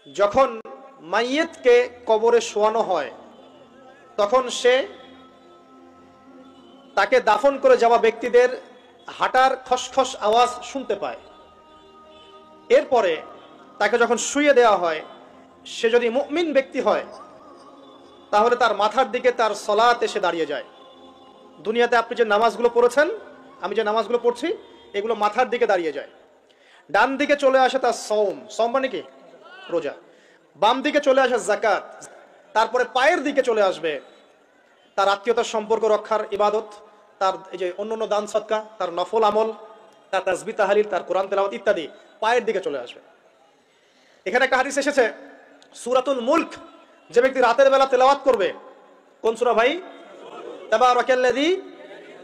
যখন মাইয়েতকে কবরে শোয়ানো হয় তখন সে তাকে দাফন করে যাওয়া ব্যক্তিদের হাঁটার খসখস আওয়াজ শুনতে পায়। এরপরে তাকে যখন শুইয়ে দেওয়া হয়, সে যদি মুমিন ব্যক্তি হয় তাহলে তার মাথার দিকে তার সলাত এসে দাঁড়িয়ে যায়। দুনিয়াতে আপনি যে নামাজগুলো পড়েছেন, আমি যে নামাজগুলো পড়ছি, এগুলো মাথার দিকে দাঁড়িয়ে যায়। ডান দিকে চলে আসে তার সওম, সওম মানে কি? রোজা। বাম দিকে চলে আসে যাকাত। তারপরে পায়ের দিকে চলে আসবে তার আত্মীয়তার সম্পর্ক রক্ষার ইবাদত, তার এই যে অন্যান্য দান সদকা, তার নফল আমল, তার তাসবিহ তাহলিল, তার কোরআন তেলাওয়াত ইত্যাদি পায়ের দিকে চলে আসবে। এখানে একটা হাদিস এসেছে, সূরাতুল মুলক যে ব্যক্তি রাতের বেলা তেলাওয়াত করবে, কোন সূরা ভাই? তাবারাকাল্লাযী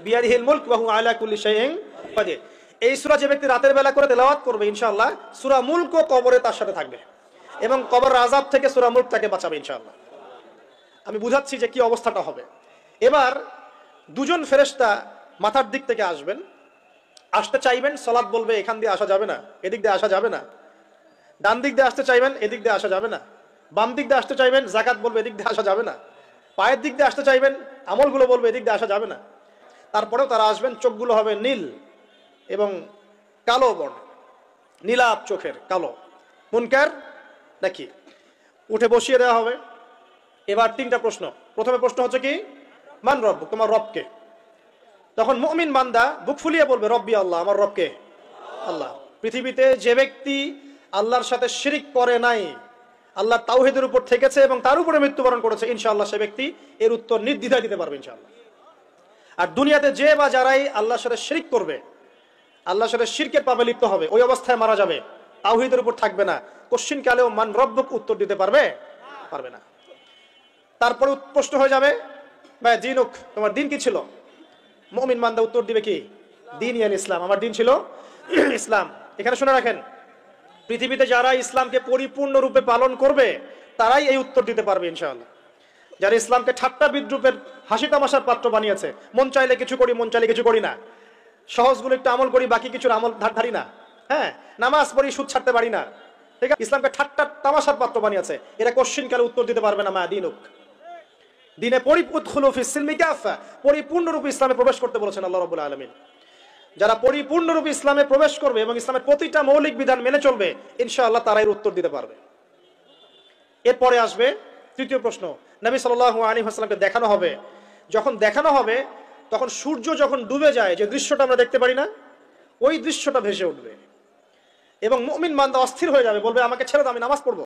বিয়াদিহিল মুলক ওয়া হুয়া আলা কুল্লি শাইইন কাদির। এই সূরা যে ব্যক্তি রাতের বেলা করে তেলাওয়াত করবে, ইনশাআল্লাহ সূরা মুলক কবরে তার সাথে থাকবে এবং কবরের আযাব থেকে সূরা মুলক তাকে বাঁচাবে ইনশাআল্লাহ। আমি বুঝাচ্ছি যে কি অবস্থাটা হবে। এবার দুজন ফেরেশতা মাথার দিক থেকে আসবেন, আসতে চাইবেন, সালাত বলবে এখান দিয়ে আসা যাবে না, এদিক দিয়ে আসা যাবে না। ডান দিক দিয়ে আসতে চাইবেন, এদিক দিয়ে আসা যাবে না। বাম দিক দিয়ে আসতে চাইবেন, যাকাত বলবে এদিক দিয়ে আসা যাবে না। পায়ের দিক দিয়ে আসতে চাইবেন, আমলগুলো বলবে এদিক দিয়ে আসা যাবে না। তারপরেও তারা আসবেন, চোখগুলো হবে নীল এবং কালো বর্ণ, নীলাপ চোখের, কালো। মুনকার নাকি? উঠে বসিয়ে দেওয়া হবে। এবার তিনটা প্রশ্ন। প্রথমে প্রশ্ন হচ্ছে কি, মান রব্বুক, তোমার রবকে? তখন মুমিন বান্দা বুক ফুলিয়ে বলবে রব্বি আল্লাহ, আমার রবকে আল্লাহ। পৃথিবীতে যে ব্যক্তি আল্লাহর সাথে শিরিক করে নাই, আল্লাহ তাওহীদের উপর থেকেছে এবং তার উপরে মৃত্যুবরণ করেছে, ইনশাআল্লাহ সে ব্যক্তি এর উত্তর নির্দ্বিধায় দিতে পারবে ইনশাআল্লাহ। আর দুনিয়াতে যে বা যারাই আল্লাহর সাথে শিরিক করবে, আল্লাহর সাথে শিরকের পাপে লিপ্ত হবে, ওই অবস্থায় মারা যাবে, তাওহীদের উপর থাকবে না, কোশ্চিন কালেও মান রব্বুক উত্তর দিতে পারবে না। তারপরে প্রশ্ন হয়ে যাবে ভাই দিনুক, তোমার দিন কি ছিল? মুমিন বান্দা উত্তর দিবে কি? দিন ইয়াল ইসলাম, আমার দিন ছিল ইসলাম। এখানে শুনে রাখেন, পৃথিবীতে যারা ইসলামকে পরিপূর্ণ রূপে পালন করবে তারাই এই উত্তর দিতে পারবে ইনশাআল্লাহ। যারা ইসলামকে ঠাট্টা বিদ্রুপের হাসি তামাশার পাত্র বানিয়েছে, মন চাইলে কিছু করি, মন চাইলে কিছু করি না, সহজগুলো একটু আমল করি, বাকি কিছুর আমল ধারি না, হ্যাঁ, নামাজ পড়ি, সুদ ছাড়তে পারি না, ঠিক আছে, ইসলামকে ঠাট্টা তামাশার পাত্র বানিয়েছে, এরা কোশ্চিন কালে উত্তর দিতে পারবে না মা দিনুক। দিনে পরিপূর্ণরূপে ইসলামে প্রবেশ করতে বলেছেন আল্লাহ রাব্বুল আলামিন। যারা পরিপূর্ণরূপে ইসলামে প্রবেশ করবে এবং ইসলামের প্রতিটা মৌলিক বিধান মেনে চলবে, ইনশাআল্লাহ তারা এর উত্তর দিতে পারবে। এরপরে আসবে তৃতীয় প্রশ্ন। নবী সাল্লাল্লাহু আলাইহি ওয়াসাল্লামকে দেখানো হবে। যখন দেখানো হবে তখন সূর্য যখন ডুবে যায়, যে দৃশ্যটা আমরা দেখতে পারি না, ওই দৃশ্যটা ভেসে উঠবে এবং মুমিন বান্দা অস্থির হয়ে যাবে, বলবে আমাকে ছেড়ে দাও, আমি নামাজ পড়বো।